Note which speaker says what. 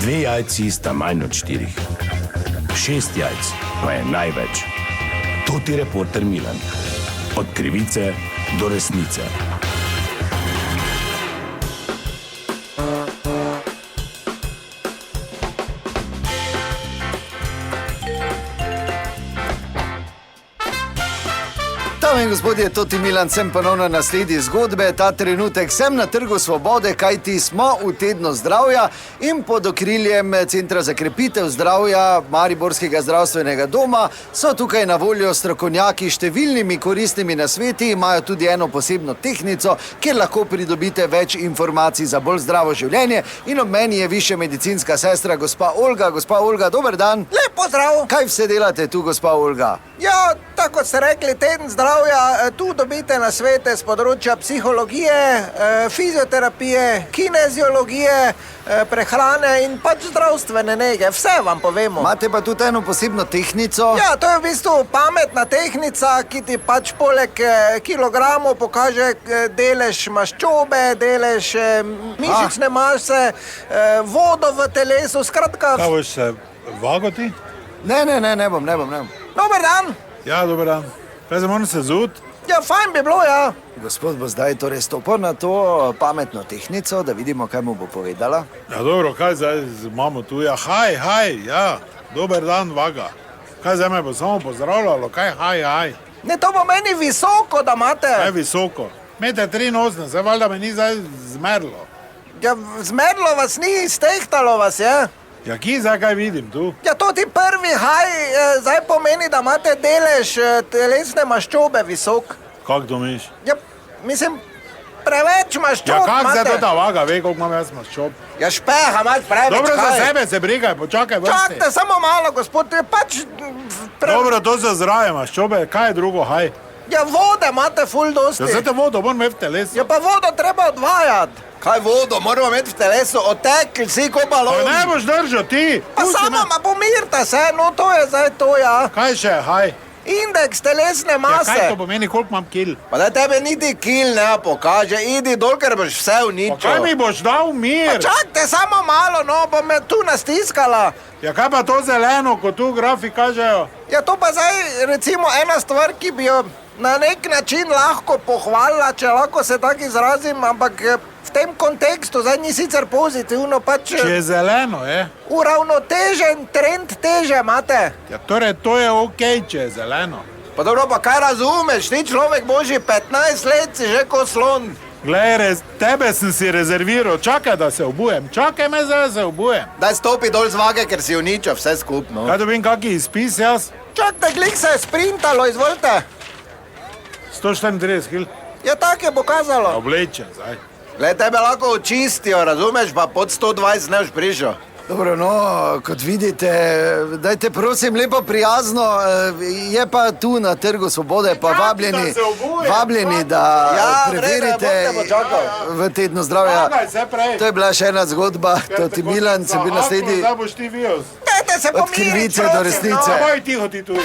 Speaker 1: 2 jajci sta manj od 4. 6 jajc pa je največ. To ti reporter Milan. Od krivice do resnice.
Speaker 2: Dame in gospodje, Toti Milan, sem ponovno na sledi zgodbe. Ta trenutek sem na Trgu Svobode, kajti smo v tednu zdravja in pod okriljem Centra za krepitev zdravja Mariborskega zdravstvenega doma so tukaj na voljo strokovnjaki s številnimi koristnimi nasveti, imajo tudi eno posebno tehtnico, kjer lahko pridobite več informacij za bolj zdravo življenje in ob meni je višja medicinska sestra gospa Olga. Gospa Olga, dober dan.
Speaker 3: Lep pozdrav.
Speaker 2: Kaj vse delate tu, gospa Olga?
Speaker 3: Ja, tako kot ste rekli, teden zdravja, tu dobite nasvete z področja psihologije, fizioterapije, kineziologije, prehrane in pač zdravstvene nege. Vse vam povemo.
Speaker 2: Imate pa tudi eno posebno tehtnico?
Speaker 3: Ja, to je v bistvu pametna tehtnica, ki ti pač poleg kilogramov pokaže delež maščobe, delež mišične mase, vodo v telesu, skratka...
Speaker 4: Kaj boš se vagoti?
Speaker 2: Ne bom.
Speaker 3: Dober dan.
Speaker 4: Ja, dober dan. Kaj se moram se zut?
Speaker 3: Ja, fajn bi bilo, ja.
Speaker 2: Gospod bo zdaj torej stopil na to pametno tehtnico, da vidimo, kaj mu bo povedala.
Speaker 4: Ja, dobro, kaj zdaj imamo tu? Ja, haj, ja, dober dan, vaga. Kaj zdaj me bo samo pozdravljalo, kaj haj?
Speaker 3: Ne, to bo meni visoko, da imate.
Speaker 4: Kaj visoko? 1,83 m, zdaj valjda me ni zdaj zmerlo.
Speaker 3: Ja, zmerlo vas ni, stehtalo vas je.
Speaker 4: Ja, ki zdaj kaj vidim tu?
Speaker 3: Ja, to ti prvi haj zdaj pomeni, da imate delež telesne maščobe visok.
Speaker 4: Kak to misliš?
Speaker 3: Ja, mislim, preveč maščob
Speaker 4: Ja, kak zdaj
Speaker 3: imate.
Speaker 4: to ta vaga, ve, koliko imam jaz maščob?
Speaker 3: Ja, špeha imaš preveč
Speaker 4: Dobro, za
Speaker 3: haj.
Speaker 4: sebe se brigaj, počakaj vrsti.
Speaker 3: Čakajte, samo malo, gospod, to je pač...
Speaker 4: Dobro, to za zdrave maščobe, kaj je drugo, haj?
Speaker 3: Ja, vode imate ful dosti.
Speaker 4: Ja, zdaj te vodo moram imeti v telesu.
Speaker 3: Ja, pa vodo treba odvajati. Kaj vodo, moramo imeti v telesu, otekli si ko balon.
Speaker 4: Pa ne boš držal ti.
Speaker 3: Pa samo, ma pomirta se, no to je zdaj to, ja.
Speaker 4: Kaj še, haj?
Speaker 3: Indeks telesne
Speaker 4: Ja,
Speaker 3: mase.
Speaker 4: kaj to pomeni, koliko imam kil?
Speaker 3: Pa da tebe niti kil ne pokaže, idi dol, ker boš vse
Speaker 4: Pa
Speaker 3: uničil.
Speaker 4: kaj mi boš dal mir?
Speaker 3: Čakajte samo malo, no, bo me tu nastiskala.
Speaker 4: Ja, kaj pa to zeleno, ko tu grafi kažejo?
Speaker 3: Ja, to pa zdaj recimo ena stvar, ki bi jo na nek način lahko pohvalila, če lahko se tako izrazim, ampak v tem kontekstu zdaj ni sicer pozitivno, pač
Speaker 4: Če je zeleno, je?
Speaker 3: uravnotežen trend teže imate.
Speaker 4: Ja, torej to je okej, če je zeleno.
Speaker 3: Pa dobro, pa kaj razumeš, ti človek božji 15 let si že kot slon.
Speaker 4: Glej, tebe sem si rezerviral, čakaj, da se obujem. Čakaj me zdaj, da se obujem.
Speaker 3: Daj stopi dol z vage, ker si uničil vse skupno.
Speaker 4: Kaj dobim, kaki izpis jaz?
Speaker 3: Čakajte, glik se je sprintalo, izvolite.
Speaker 4: 134 kil.
Speaker 3: Ja, tako je pokazalo.
Speaker 4: Oblečen zdaj.
Speaker 3: Glej, tebe lahko očistijo, razumeš, pa pod 120 ne boš prišel.
Speaker 2: Dobro, no, kot vidite, dajte prosim lepo prijazno, je pa tu na Trgu Svobode pa vabljeni, da preverite v tednu zdravja. To je bila še ena zgodba, Toti Milan, sem bil na sledi
Speaker 4: Zdaj boš ti virus.
Speaker 3: Dajte se
Speaker 2: od
Speaker 3: pomiriti,
Speaker 2: krivice do resnice.
Speaker 4: Boj tiho ti tu.